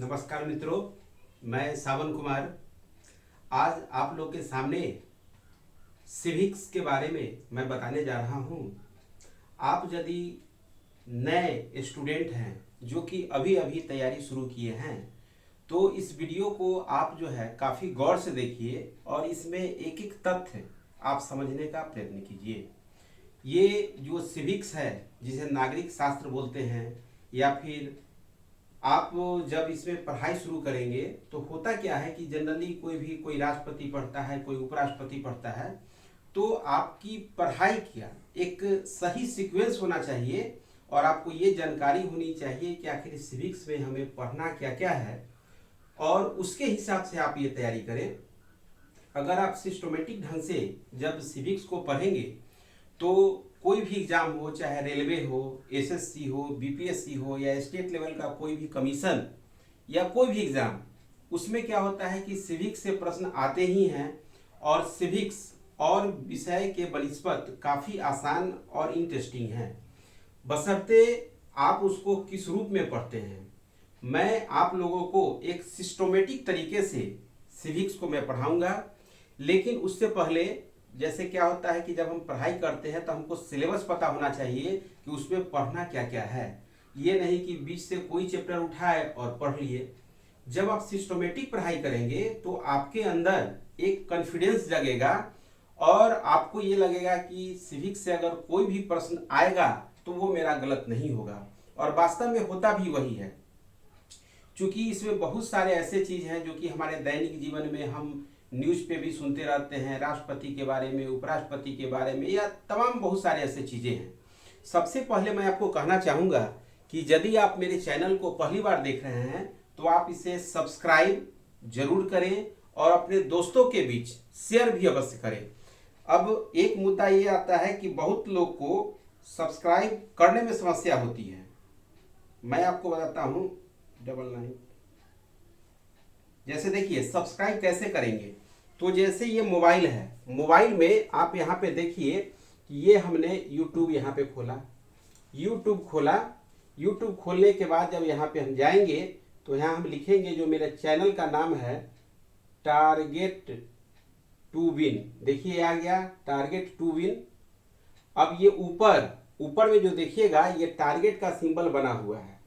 नमस्कार मित्रों, मैं सावन कुमार आज आप लोग के सामने सिविक्स के बारे में मैं बताने जा रहा हूँ। आप यदि नए स्टूडेंट हैं जो कि अभी अभी तैयारी शुरू किए हैं तो इस वीडियो को आप जो है काफ़ी गौर से देखिए और इसमें एक एक तथ्य आप समझने का प्रयत्न कीजिए। ये जो सिविक्स है जिसे नागरिक शास्त्र बोलते हैं या फिर आप जब इसमें पढ़ाई शुरू करेंगे तो होता क्या है कि जनरली कोई राष्ट्रपति पढ़ता है, कोई उपराष्ट्रपति पढ़ता है, तो आपकी पढ़ाई का एक सही सीक्वेंस होना चाहिए और आपको ये जानकारी होनी चाहिए कि आखिर सिविक्स में हमें पढ़ना क्या क्या है और उसके हिसाब से आप ये तैयारी करें। अगर आप सिस्टमेटिक ढंग से जब सिविक्स को पढ़ेंगे तो कोई भी एग्जाम हो, चाहे रेलवे हो, एसएससी हो, बीपीएससी हो या स्टेट लेवल का कोई भी कमीशन या कोई भी एग्जाम, उसमें क्या होता है कि सिविक्स से प्रश्न आते ही हैं और सिविक्स और विषय के बनिस्पत काफ़ी आसान और इंटरेस्टिंग है, बशर्ते आप उसको किस रूप में पढ़ते हैं। मैं आप लोगों को एक सिस्टमेटिक तरीके से सिविक्स को मैं पढ़ाऊंगा, लेकिन उससे पहले जैसे क्या होता है कि जब हम पढ़ाई करते हैं तो हमको सिलेबस पता होना चाहिए कि उसमें पढ़ना क्या क्या है। ये नहीं कि बीच से कोई चैप्टर उठाए और पढ़ लिए। जब आप सिस्टमेटिक पढ़ाई करेंगे तो आपके अंदर एक कॉन्फिडेंस जगेगा और आपको ये लगेगा कि सिविक्स से अगर कोई भी प्रश्न आएगा तो वो मेरा गलत नहीं होगा, और वास्तव में होता भी वही है। क्योंकि इसमें बहुत सारे ऐसे चीज़ हैं जो कि हमारे दैनिक जीवन में हम न्यूज़ पे भी सुनते रहते हैं, राष्ट्रपति के बारे में, उपराष्ट्रपति के बारे में, या तमाम बहुत सारे ऐसे चीज़ें हैं। सबसे पहले मैं आपको कहना चाहूँगा कि यदि आप मेरे चैनल को पहली बार देख रहे हैं तो आप इसे सब्सक्राइब जरूर करें और अपने दोस्तों के बीच शेयर भी अवश्य करें। अब एक मुद्दा ये आता है कि बहुत लोग को सब्सक्राइब करने में समस्या होती है। मैं आपको बताता हूँ 99। जैसे देखिए सब्सक्राइब कैसे करेंगे, तो जैसे ये मोबाइल है, मोबाइल में आप यहाँ पे देखिए कि ये हमने यूट्यूब यहाँ पे खोला, यूट्यूब खोला। यूट्यूब खोलने के बाद जब यहाँ पे हम जाएंगे तो यहाँ हम लिखेंगे, जो मेरे चैनल का नाम है टारगेट टू विन। देखिए आ गया टारगेट टू विन। अब ये ऊपर में जो देखिएगा ये टारगेट का सिंबल बना हुआ है,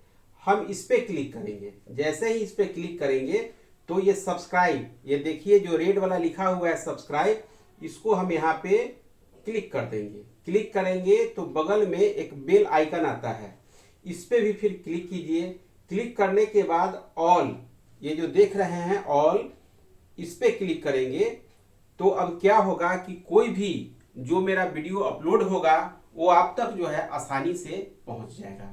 हम इस पे क्लिक करेंगे। जैसे ही इस पे क्लिक करेंगे तो ये सब्सक्राइब, ये देखिए जो रेड वाला लिखा हुआ है सब्सक्राइब, इसको हम यहाँ पे क्लिक कर देंगे। क्लिक करेंगे तो बगल में एक बेल आइकन आता है, इस पे भी फिर क्लिक कीजिए। क्लिक करने के बाद ऑल, ये जो देख रहे हैं ऑल, इस पे क्लिक करेंगे तो अब क्या होगा कि कोई भी जो मेरा वीडियो अपलोड होगा वो आप तक जो है आसानी से पहुंच जाएगा।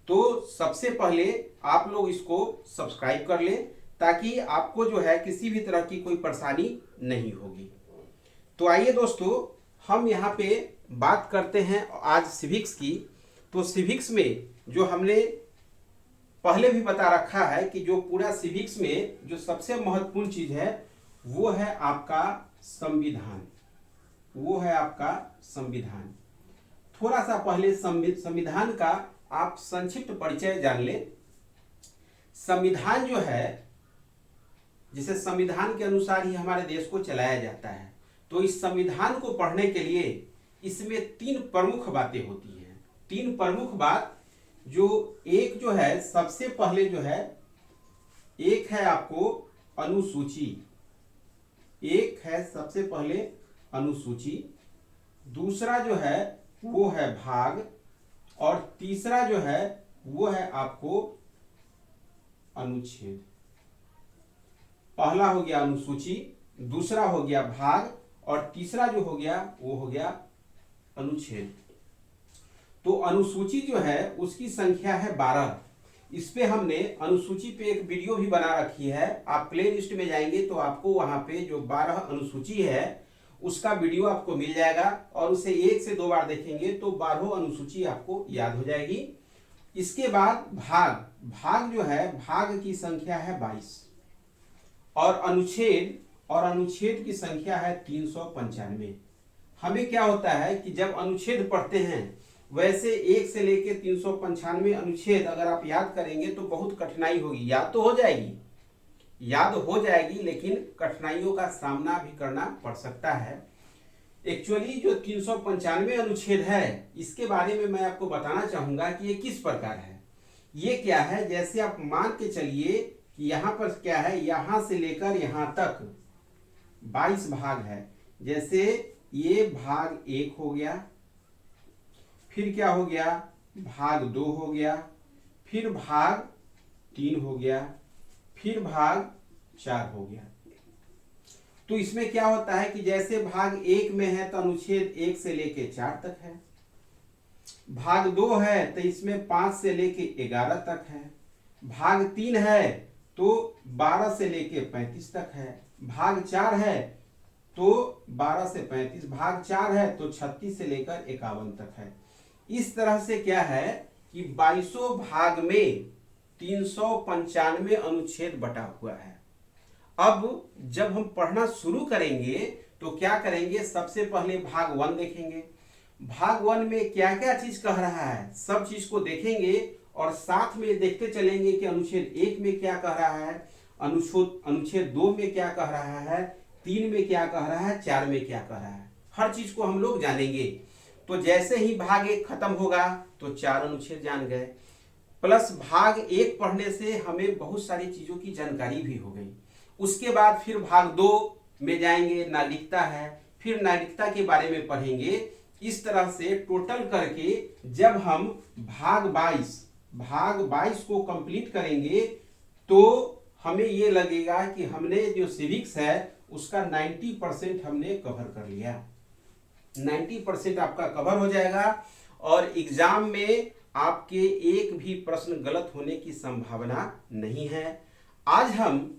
तो सबसे पहले आप लोग इसको सब्सक्राइब कर लें ताकि आपको जो है किसी भी तरह की कोई परेशानी नहीं होगी। तो आइए दोस्तों, हम यहाँ पे बात करते हैं आज सिविक्स की। तो सिविक्स में जो हमने पहले भी बता रखा है कि जो पूरा सिविक्स में जो सबसे महत्वपूर्ण चीज है वो है आपका संविधान, वो है आपका संविधान। थोड़ा सा पहले संविधान का आप संक्षिप्त परिचय जान लें। संविधान जो है, जिसे संविधान के अनुसार ही हमारे देश को चलाया जाता है, तो इस संविधान को पढ़ने के लिए इसमें 3 प्रमुख बातें होती हैं। 3 प्रमुख बात, जो एक जो है सबसे पहले जो है, एक है आपको अनुसूची, एक है सबसे पहले अनुसूची, दूसरा जो है वो है भाग, और तीसरा जो है वो है आपको अनुच्छेद। पहला हो गया अनुसूची, दूसरा हो गया भाग, और तीसरा जो हो गया वो हो गया अनुच्छेद। तो अनुसूची जो है उसकी संख्या है 12। इस पे हमने अनुसूची पे एक वीडियो भी बना रखी है, आप प्ले लिस्ट में जाएंगे तो आपको वहां पे जो 12 अनुसूची है उसका वीडियो आपको मिल जाएगा, और उसे 1 से 2 बार देखेंगे तो 12 अनुसूची आपको याद हो जाएगी। इसके बाद भाग, भाग जो है भाग की संख्या है 22, और अनुच्छेद की संख्या है 395। हमें क्या होता है कि जब अनुच्छेद पढ़ते हैं वैसे 1 से लेके 395 अनुच्छेद अगर आप याद करेंगे तो बहुत कठिनाई होगी। याद तो हो जाएगी, याद हो जाएगी, लेकिन कठिनाइयों का सामना भी करना पड़ सकता है। एक्चुअली जो 395 अनुच्छेद है, इसके बारे में मैं आपको बताना चाहूंगा कि ये किस प्रकार है। ये क्या है, जैसे आप मान के चलिए कि यहाँ पर क्या है, यहां से लेकर यहां तक 22 भाग है। जैसे ये भाग 1 हो गया, फिर क्या हो गया, भाग 2 हो गया, फिर भाग 3 हो गया, फिर भाग 4 हो गया। तो इसमें क्या होता है कि जैसे भाग 1 में है तो अनुच्छेद 1 से लेके 4 तक है, भाग 2 है तो इसमें 5 से लेके 11 तक है, भाग 3 है तो 12 से लेके 35 तक है, भाग 4 है तो 12 से 35, भाग 4 है तो 36 से लेकर 51 तक है। इस तरह से क्या है कि 22 भाग में 395 अनुच्छेद बटा हुआ है। अब जब हम पढ़ना शुरू करेंगे तो क्या करेंगे, सबसे पहले भाग 1 देखेंगे। भाग 1 में क्या क्या चीज कह रहा है, सब चीज को देखेंगे और साथ में देखते चलेंगे कि अनुच्छेद 1 में क्या कह रहा है, अनुच्छेद 2 में क्या कह रहा है, 3 में क्या कह रहा है, 4 में क्या कह रहा है। हर चीज को हम लोग जानेंगे। तो जैसे ही भाग 1 खत्म होगा तो 4 अनुच्छेद जान गए, प्लस भाग 1 पढ़ने से हमें बहुत सारी चीजों की जानकारी भी हो गई। उसके बाद फिर भाग 2 में जाएंगे, नागरिकता है, फिर नागरिकता के बारे में पढ़ेंगे। इस तरह से टोटल करके जब हम भाग 22 को कंप्लीट करेंगे तो हमें ये लगेगा कि हमने जो सिविक्स है उसका 90% हमने कवर कर लिया। 90% आपका कवर हो जाएगा और एग्जाम में आपके एक भी प्रश्न गलत होने की संभावना नहीं है। आज हम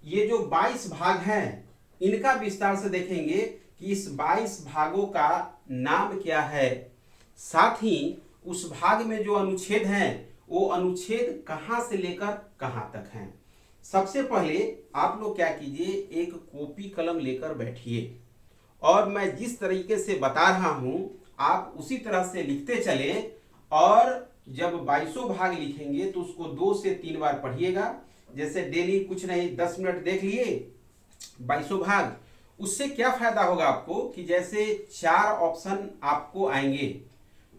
ये जो 22 भाग हैं इनका विस्तार से देखेंगे कि इस 22 भागों का नाम क्या है, साथ ही उस भाग में जो अनुच्छेद हैं वो अनुच्छेद कहां से लेकर कहां तक हैं। सबसे पहले आप लोग क्या कीजिए, एक कॉपी कलम लेकर बैठिए और मैं जिस तरीके से बता रहा हूं आप उसी तरह से लिखते चले और जब 22 भाग लिखेंगे तो उसको 2 से 3 बार पढ़िएगा। जैसे डेली कुछ नहीं 10 मिनट देख लिए 22 भाग, उससे क्या फायदा होगा आपको कि जैसे 4 ऑप्शन आपको आएंगे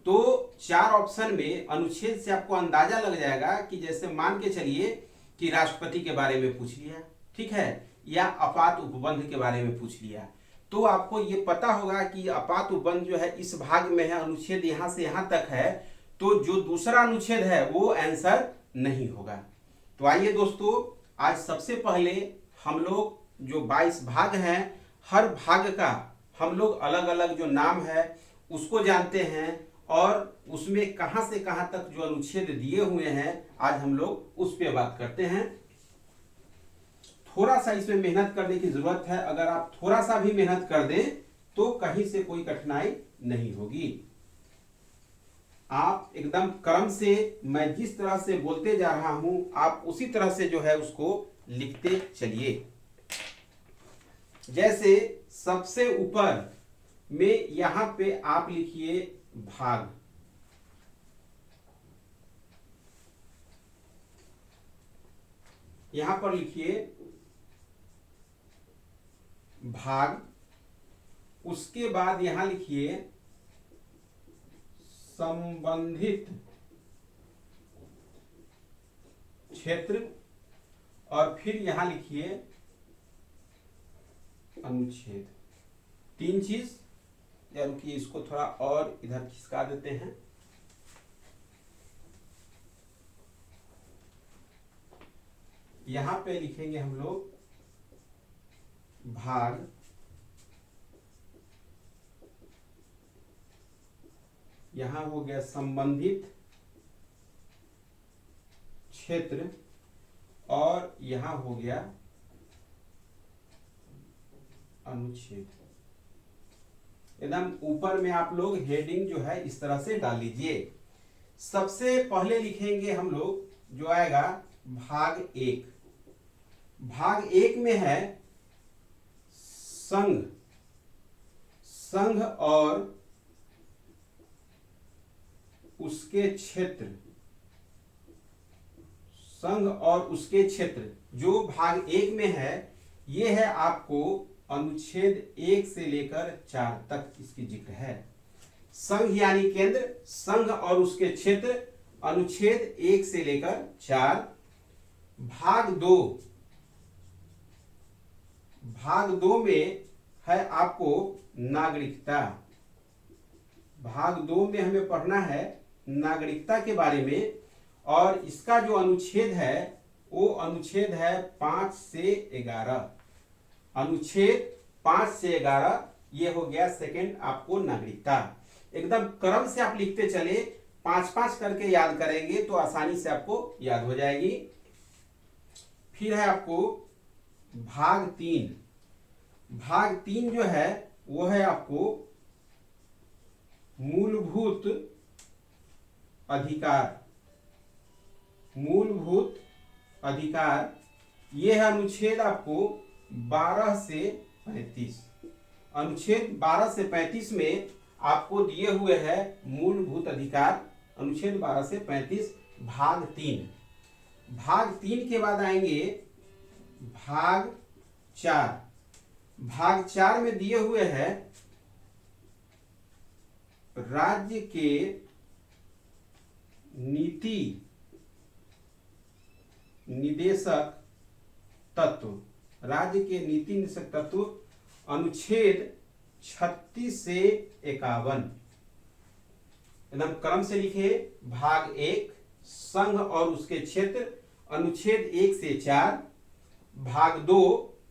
तो 4 ऑप्शन में अनुच्छेद से आपको अंदाजा लग जाएगा कि जैसे मान के चलिए कि राष्ट्रपति के बारे में पूछ लिया, ठीक है, या आपात उपबंध के बारे में पूछ लिया, तो आपको ये पता होगा कि आपात उपबंध जो है इस भाग में है, अनुच्छेद यहां से यहां तक है, तो जो दूसरा अनुच्छेद है वो आंसर नहीं होगा। तो आइए दोस्तों, आज सबसे पहले हम लोग जो 22 भाग हैं हर भाग का हम लोग अलग अलग जो नाम है उसको जानते हैं और उसमें कहां से कहां तक जो अनुच्छेद दिए हुए हैं आज हम लोग उस पर बात करते हैं। थोड़ा सा इसमें मेहनत करने की जरूरत है, अगर आप थोड़ा सा भी मेहनत कर दें तो कहीं से कोई कठिनाई नहीं होगी। आप एकदम क्रम से मैं जिस तरह से बोलते जा रहा हूं आप उसी तरह से जो है उसको लिखते चलिए। जैसे सबसे ऊपर में यहां पे आप लिखिए भाग, यहां पर लिखिए भाग, उसके बाद यहां लिखिए संबंधित क्षेत्र और फिर यहां लिखिए अनुच्छेद। 3 चीज, रुकिए इसको थोड़ा और इधर खिसका देते हैं। यहां पे लिखेंगे हम लोग भाग, यहां हो गया संबंधित क्षेत्र और यहां हो गया अनुच्छेद। एकदम ऊपर में आप लोग हेडिंग जो है इस तरह से डाल लीजिए। सबसे पहले लिखेंगे हम लोग जो आएगा भाग 1। भाग 1 में है संघ, संघ और उसके क्षेत्र, संघ और उसके क्षेत्र जो भाग 1 में है, ये है आपको अनुच्छेद 1 से लेकर 4 तक इसकी जिक्र है। संघ यानी केंद्र, संघ और उसके क्षेत्र अनुच्छेद 1 से लेकर 4। भाग 2 में है आपको नागरिकता। भाग 2 में हमें पढ़ना है नागरिकता के बारे में, और इसका जो अनुच्छेद है वो अनुच्छेद है 5 से 11। अनुच्छेद 5 से 11 ये हो गया सेकंड आपको नागरिकता। एकदम क्रम से आप लिखते चले, 5-5 करके याद करेंगे तो आसानी से आपको याद हो जाएगी। फिर है आपको भाग 3। भाग 3 जो है वो है आपको मूलभूत अधिकार। मूलभूत अधिकार ये है अनुच्छेद आपको 12 से 35। अनुच्छेद 12 से 35 में आपको दिए हुए हैं मूलभूत अधिकार, अनुच्छेद 12 से 35 भाग 3। भाग 3 के बाद आएंगे भाग 4। भाग 4 में दिए हुए हैं राज्य के नीति निदेशक तत्व। राज्य के नीति निदेशक तत्व अनुच्छेद 36 से 51। एकदम क्रम से लिखे। भाग 1 संघ और उसके क्षेत्र अनुच्छेद 1 से 4। भाग 2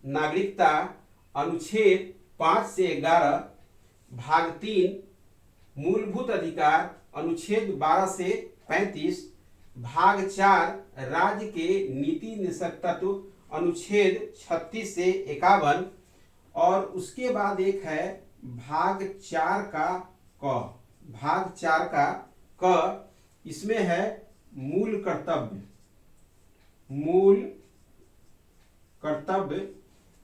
नागरिकता अनुच्छेद 5 से 11। भाग 3 मूलभूत अधिकार अनुच्छेद 12 से 35। भाग 4 राज्य के नीति निदेशक तत्व अनुच्छेद 36 से 51। और उसके बाद एक है भाग 4 का क। भाग 4 का क, इसमें है मूल कर्तव्य। मूल कर्तव्य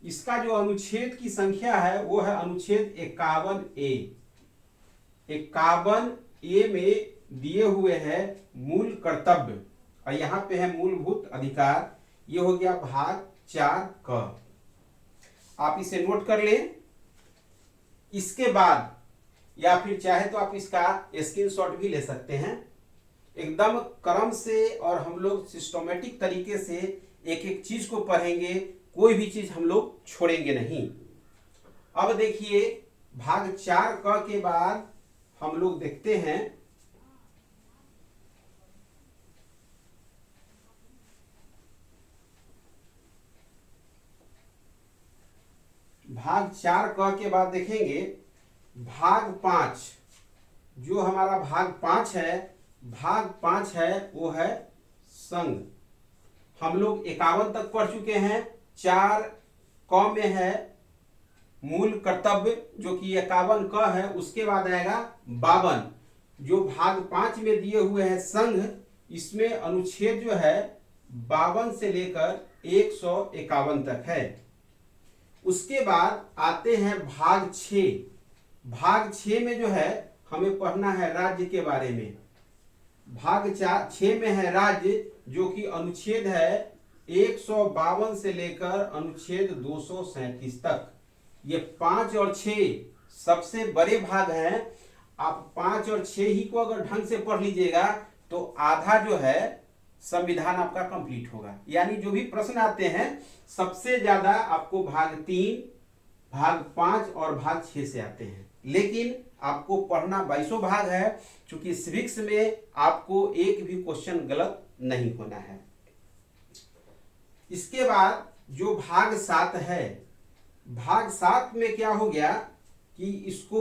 इसका जो अनुच्छेद की संख्या है वो है अनुच्छेद 51A। 51A में दिए हुए हैं मूल कर्तव्य, और यहां पे है मूलभूत अधिकार। ये हो गया भाग 4 क। आप इसे नोट कर लें। इसके बाद या फिर चाहे तो आप इसका स्क्रीनशॉट भी ले सकते हैं। एकदम क्रम से और हम लोग सिस्टमेटिक तरीके से एक एक चीज को पढ़ेंगे, कोई भी चीज हम लोग छोड़ेंगे नहीं। अब देखिए भाग 4 क के बाद हम लोग देखते हैं भाग 4 क के बाद देखेंगे भाग 5। जो हमारा भाग 5 है, भाग 5 है वो है संघ। हम लोग 51 तक पढ़ चुके हैं। 4 क में है मूल कर्तव्य जो कि 51 क है। उसके बाद आएगा 52 जो भाग 5 में दिए हुए हैं संघ। इसमें अनुच्छेद जो है 52 से लेकर 151 तक है। उसके बाद आते हैं भाग 6। भाग 6 में जो है हमें पढ़ना है राज्य के बारे में। भाग 6 में है राज्य जो कि अनुच्छेद है 152 से लेकर अनुच्छेद 237 तक। ये 5 और 6 सबसे बड़े भाग हैं। आप 5 और 6 ही को अगर ढंग से पढ़ लीजिएगा तो आधा जो है संविधान आपका कंप्लीट होगा। यानी जो भी प्रश्न आते हैं सबसे ज्यादा आपको भाग 3, भाग 5 और भाग 6 से आते हैं। लेकिन आपको पढ़ना 22 भाग है, क्योंकि सिविक्स में आपको एक भी क्वेश्चन गलत नहीं होना है। इसके बाद जो भाग 7 है, भाग 7 में क्या हो गया कि इसको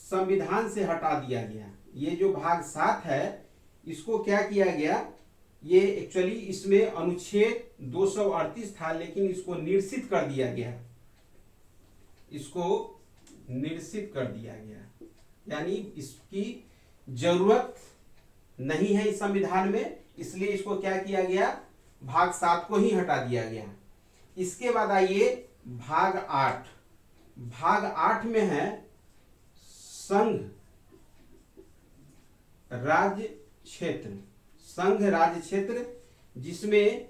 संविधान से हटा दिया गया। ये जो भाग 7 है इसको क्या किया गया, ये एक्चुअली इसमें अनुच्छेद 238 था लेकिन इसको निरसित कर दिया गया। इसको निरसित कर दिया गया, यानी इसकी जरूरत नहीं है इस संविधान में, इसलिए इसको क्या किया गया, भाग 7 को ही हटा दिया गया। इसके बाद आइए भाग 8। भाग 8 में है संघ राज्य क्षेत्र, संघ राज्य क्षेत्र, जिसमें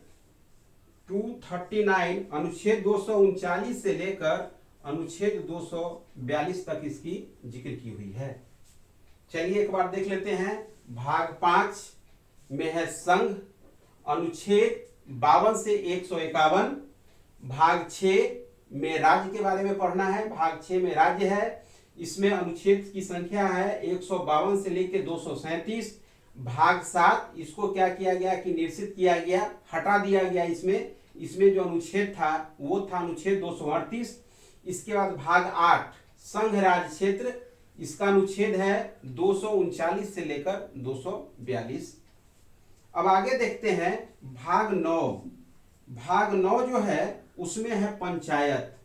239 अनुच्छेद 239 से लेकर अनुच्छेद 242 तक इसकी जिक्र की हुई है। चलिए एक बार देख लेते हैं। भाग 5 में है संघ, अनुच्छेद 52 से 151। भाग 6 में राज्य के बारे में पढ़ना है। भाग 6 में राज्य है, इसमें अनुच्छेद की संख्या है 152 से लेकर 237। भाग 7 इसको क्या किया गया कि निरसित किया गया, हटा दिया गया। इसमें जो अनुच्छेद था वो था अनुच्छेद 238। इसके बाद भाग 8 संघ राज्य क्षेत्र, इसका अनुच्छेद है 239 से लेकर 242। अब आगे देखते हैं भाग 9। भाग 9 जो है उसमें है पंचायत।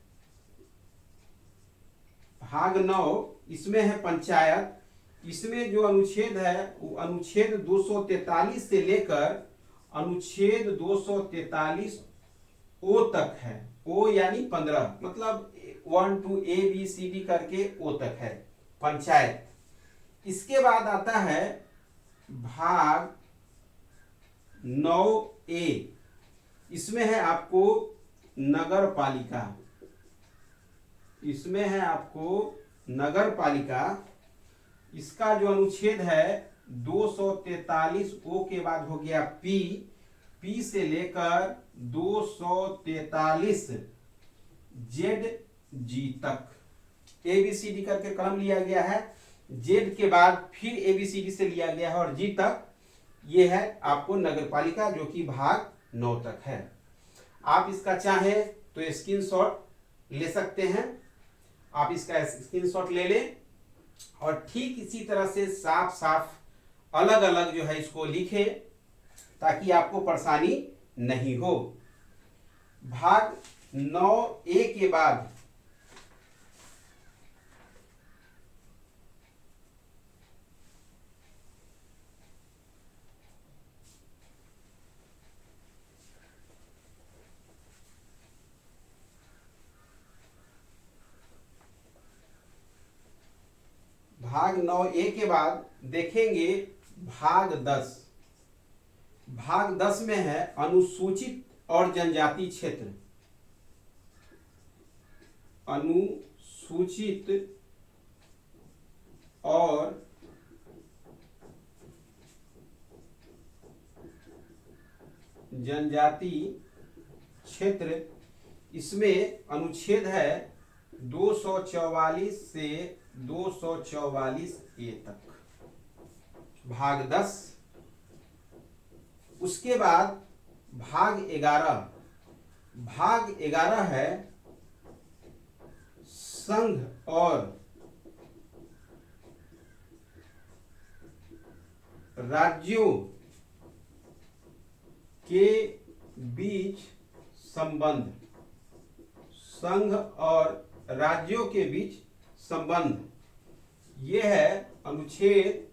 भाग 9 इसमें है पंचायत। इसमें जो अनुच्छेद है वो अनुच्छेद 243 से लेकर अनुच्छेद 243 ओ तक है। ओ यानी 15, मतलब 1 2 A B C D करके ओ तक है पंचायत। इसके बाद आता है भाग 9A। इसमें है आपको नगर पालिका। इसमें है आपको नगर पालिका। इसका जो अनुच्छेद है 243 ओ के बाद हो गया पी से लेकर 243 जेड जी तक। ABCD करके क्रम लिया गया है। जेड के बाद फिर ABCD से लिया गया है और जी तक। ये है आपको नगर पालिका जो कि भाग 9 तक है। आप इसका चाहे तो स्क्रीनशॉट ले सकते हैं। आप इसका स्क्रीनशॉट ले लें और ठीक इसी तरह से साफ साफ अलग अलग जो है इसको लिखें ताकि आपको परेशानी नहीं हो। भाग 9A के बाद भाग 9A के बाद देखेंगे भाग 10। भाग 10 में है अनुसूचित और जनजाति क्षेत्र। अनुसूचित और जनजाति क्षेत्र, इसमें अनुच्छेद है 244 से 244 ए तक। भाग 10। उसके बाद भाग 11। भाग 11 है संघ और राज्यों के बीच संबंध। संघ और राज्यों के बीच संबंध। यह है अनुच्छेद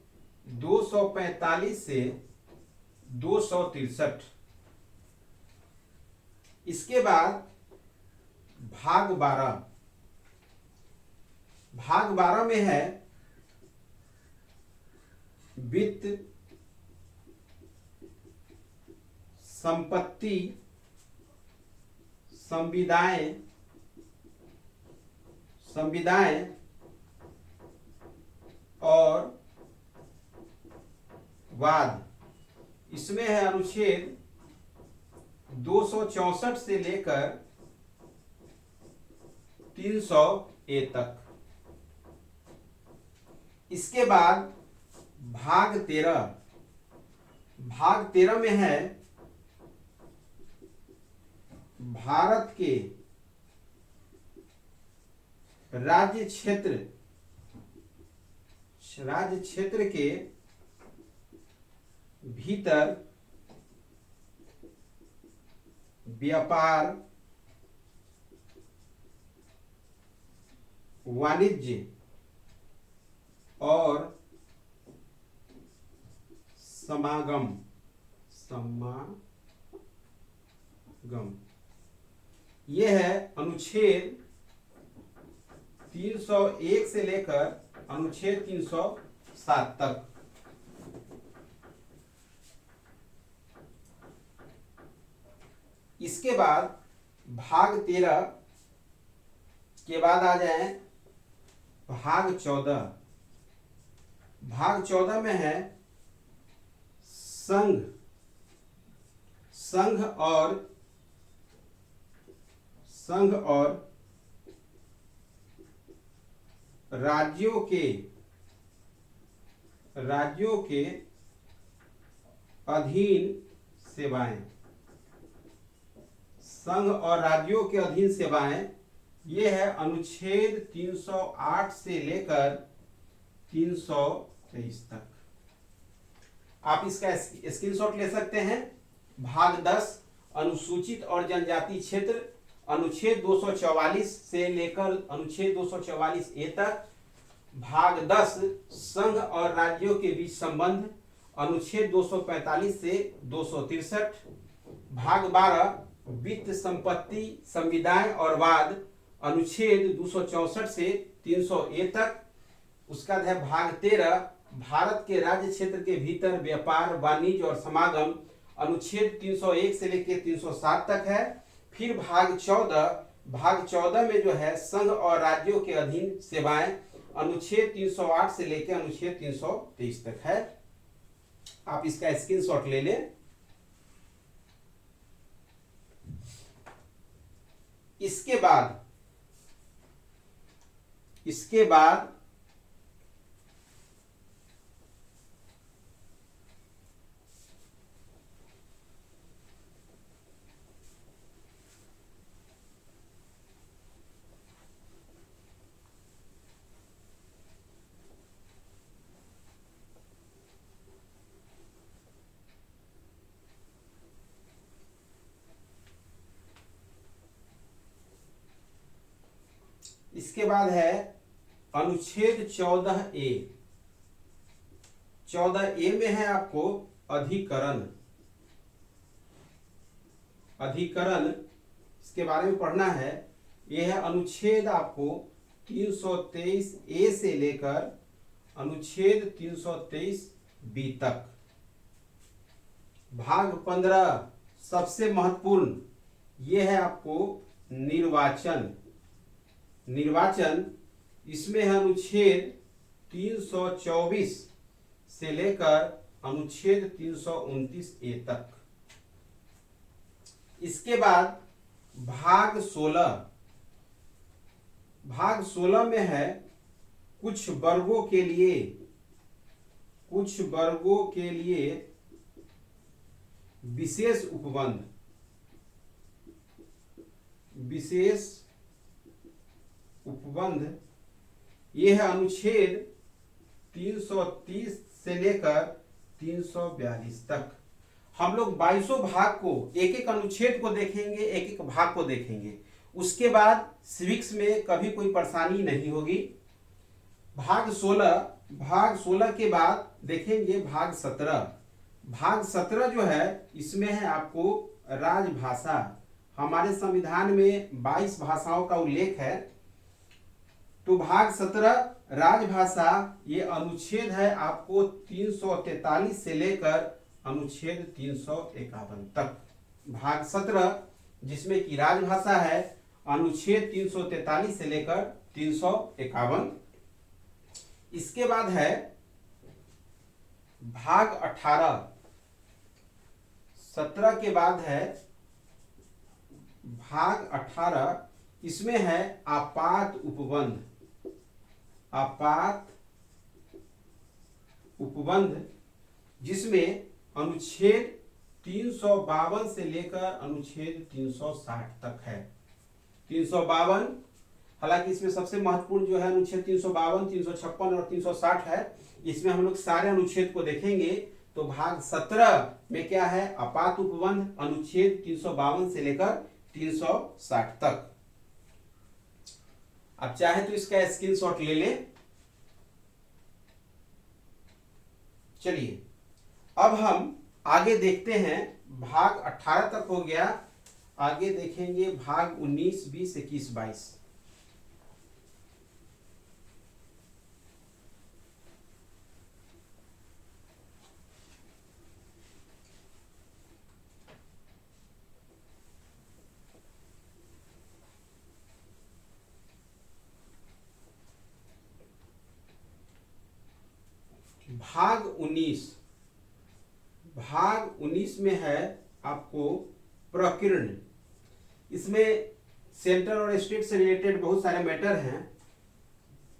245 से 263। इसके बाद भाग 12। भाग 12 में है वित्त, संपत्ति, संविदाएं और वाद। इसमें है अनुच्छेद 264 से लेकर 300 ए तक। इसके बाद भाग 13। भाग 13 में है भारत के राज्य क्षेत्र के भीतर व्यापार, वाणिज्य और समागम। यह है अनुच्छेद 301 से लेकर अनुच्छेद 307 तक। इसके बाद भाग 13 के बाद आ जाए भाग 14। भाग 14 में है संघ संघ और राज्यों के अधीन सेवाएं। संघ और राज्यों के अधीन सेवाएं, ये है अनुच्छेद 308 से लेकर 323 तक। आप इसका स्क्रीनशॉट ले सकते हैं। भाग 10 अनुसूचित और जनजाति क्षेत्र, अनुच्छेद 244 से लेकर अनुच्छेद 244 ए तक। भाग 10 संघ और राज्यों के बीच संबंध, अनुच्छेद 245 से 263। भाग 12 वित्त संपत्ति संविदाएं और वाद, अनुच्छेद 264 से 300 ए तक। उसका है भाग 13 भारत के राज्य क्षेत्र के भीतर व्यापार वाणिज्य और समागम, अनुच्छेद 301 से लेकर 307 तक है। फिर भाग 14 में जो है संघ और राज्यों के अधीन सेवाएं, अनुच्छेद 308 से लेकर अनुच्छेद 323 तक है। आप इसका स्क्रीनशॉट ले लें। इसके बाद है अनुच्छेद 14 ए में है आपको अधिकरण। इसके बारे में पढ़ना है। यह है अनुच्छेद आपको 323 ए से लेकर अनुच्छेद 323 बी तक। भाग 15 सबसे महत्वपूर्ण, यह है आपको निर्वाचन। इसमें है अनुच्छेद 324 से लेकर अनुच्छेद 329 ए तक। इसके बाद भाग 16 में है कुछ वर्गों के लिए विशेष उपबंध। यह है अनुच्छेद 330 से लेकर 342 तक। हम लोग 22 भाग को, एक एक अनुच्छेद को देखेंगे, एक एक भाग को देखेंगे। उसके बाद सिविक्स में कभी कोई परेशानी नहीं होगी। भाग 16 के बाद देखेंगे भाग 17। भाग 17 जो है, इसमें है आपको राजभाषा। हमारे संविधान में 22 भाषाओं का उल्लेख है। तो भाग 17 राजभाषा, ये अनुच्छेद है आपको 343 से लेकर अनुच्छेद 351 तक। भाग 17 जिसमें कि राजभाषा है, अनुच्छेद 343 से लेकर 351। इसके बाद है भाग 18। 17 के बाद है भाग 18। इसमें है आपात उपबंध, जिसमें अनुच्छेद 352 से लेकर अनुच्छेद 360 तक है। 352, हालांकि इसमें सबसे महत्वपूर्ण जो है अनुच्छेद 352, 356 और 360 है। इसमें हम लोग सारे अनुच्छेद को देखेंगे। तो भाग 17 में क्या है, आपात उपबंध, अनुच्छेद 352 से लेकर 360 तक। आप चाहे तो इसका स्क्रीनशॉट ले लें। चलिए अब हम आगे देखते हैं। भाग 18 तक हो गया। आगे देखेंगे भाग 19, 20, 21, 22। भाग 19 में है आपको प्रकीर्ण। इसमें सेंट्रल और स्टेट से रिलेटेड बहुत सारे मैटर हैं।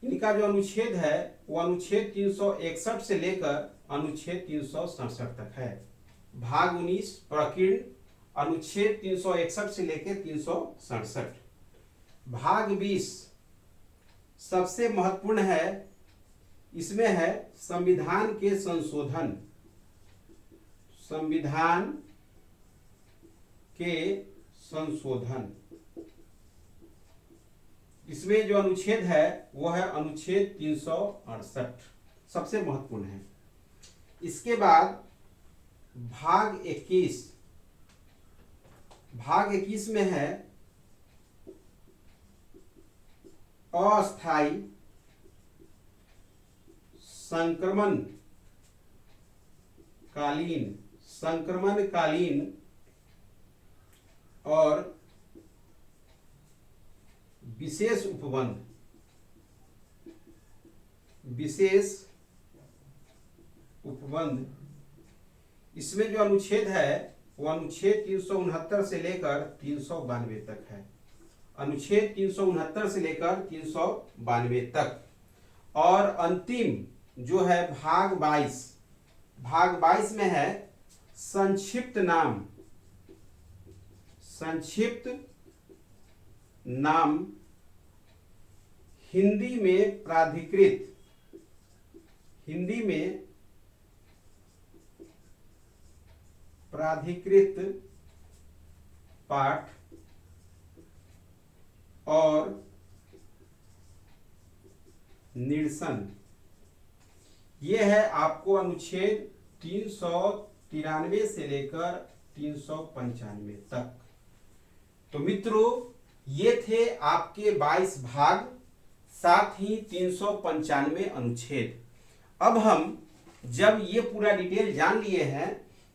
इनका जो अनुच्छेद है वो अनुच्छेद 361 से लेकर अनुच्छेद 367 तक है। भाग 19 प्रकीर्ण, अनुच्छेद 361 से लेकर 367। भाग 20 सबसे महत्वपूर्ण है। इसमें है संविधान के संशोधन। संविधान के संशोधन। इसमें जो अनुच्छेद है वो है अनुच्छेद 368, सबसे महत्वपूर्ण है। इसके बाद भाग 21। भाग 21 में है अस्थायी संक्रमणकालीन और विशेष उपबंध। इसमें जो अनुच्छेद है वो अनुच्छेद 369 से लेकर 392 तक है। अनुच्छेद 369 से लेकर 392 तक। और अंतिम जो है भाग 22। भाग 22 में है संक्षिप्त नाम हिंदी में प्राधिकृत पाठ और निरसन। ये है आपको अनुच्छेद 393 से लेकर 395 तक। तो मित्रों, ये थे आपके 22 भाग, साथ ही 395 अनुच्छेद। अब हम जब ये पूरा डिटेल जान लिए हैं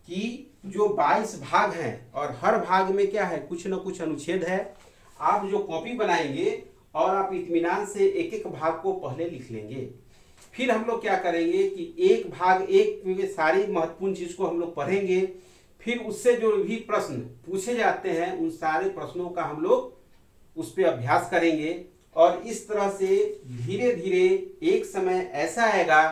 कि जो 22 भाग हैं और हर भाग में क्या है, कुछ न कुछ अनुच्छेद है, आप जो कॉपी बनाएंगे और आप इत्मीनान से एक एक भाग को पहले लिख लेंगे। फिर हम लोग क्या करेंगे कि एक भाग एक सारी महत्वपूर्ण चीज को हम लोग पढ़ेंगे। फिर उससे जो भी प्रश्न पूछे जाते हैं उन सारे प्रश्नों का हम लोग उस पर अभ्यास करेंगे। और इस तरह से धीरे धीरे एक समय ऐसा आएगा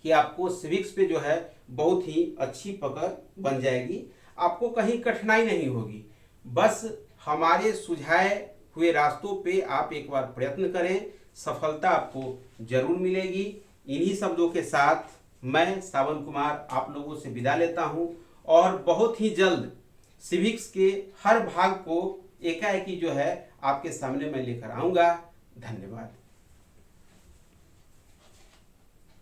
कि आपको सिविक्स पे जो है बहुत ही अच्छी पकड़ बन जाएगी। आपको कहीं कठिनाई नहीं होगी। बस हमारे सुझाए हुए रास्तों पे आप एक बार प्रयत्न करें, सफलता आपको जरूर मिलेगी। इन्हीं शब्दों के साथ मैं सावन कुमार आप लोगों से विदा लेता हूं और बहुत ही जल्द सिविक्स के हर भाग को एकाएकी जो है आपके सामने मैं लेकर आऊंगा। धन्यवाद।